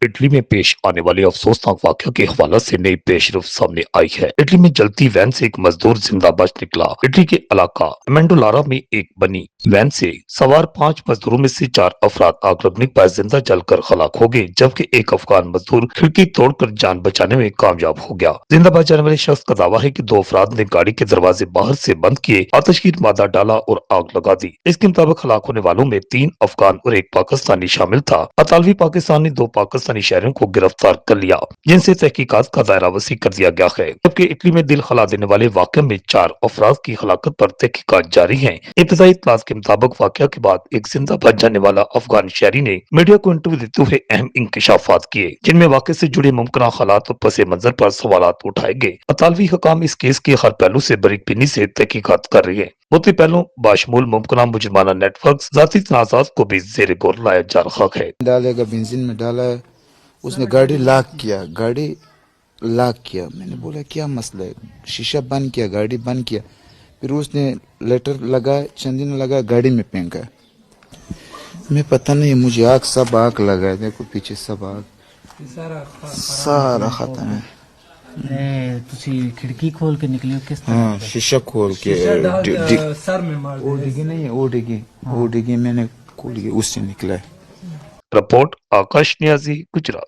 Italy में पेश आने वाले अफसोसनाक वाकये के हवाले से नई पेशरफ सामने आई है। इटली में जलती वैन से एक मजदूर जिंदा बच निकला। इटली के इलाका अमेंडोलारा में एक बनी वैन से सवार 5 मजदूरों में से 4 अफराद आग लगने पर जिंदा जलकर हलाक हो गए, जबकि एक अफगान मजदूर खिड़की तोड़कर जान बचाने में कामयाब हो गया। जिंदा बच जाने वाले शख्स का दावा है कि 2 अफराद ने गाड़ी के दरवाजे बाहर से बंद किए, आतिशगीर मादा डाला और आग लगा दी। इसके मुताबिक हलाक होने वालों में 3 अफगान और 1 पाकिस्तानी शामिल था। अतालवी पाकिस्तान ने 2 पाकिस्तानी शहरों को गिरफ्तार कर लिया, जिनसे तहकीकात का दायरा वसी कर दिया गया है, जबकि इटली में दिल हला देने वाले वाकये में 4 अफराद की हलाकत पर तहकीकात जारी है। इब्तदाई इत्तलात के मुताबिक वाकया के बाद एक जिंदा बच जाने वाला अफगान शहरी ने मीडिया को इंटरव्यू देते हुए अहम इंकशाफात किए, जिनमें वाकये से जुड़े मुमकिन हालात और पस मंजर पर सवालात उठाए गए। अतालवी हुकाम इस केस के हर पहलू से बारीकबीनी से तहकीकात कर रही है। मुख्तलिफ पहलुओं बाशमूल मुमकिन मुजरमाना नेटवर्क, जाती तनाज़ात को भी जेर गौर लाया जा रहा है। डालेगा, बेंजीन में डाला है, उसने गाड़ी लॉक किया। मैंने बोला क्या मसला है, शीशा बंद किया, गाड़ी बंद किया, फिर उसने लेटर लगा, चंदन लगा, गाड़ी में फेंका। मैं पता नहीं, मुझे सब आग लगा है, देखो पीछे सब आग, सारा खत्म है। ਤੁਸੀਂ खिड़की खोल के निकले हो किस तरह? हाँ, शीशा खोल के सर में मार वो डिगी नहीं है, वो डिगी मैंने खोल के उससे निकला है। रिपोर्ट आकाश नियाजी, गुजरात।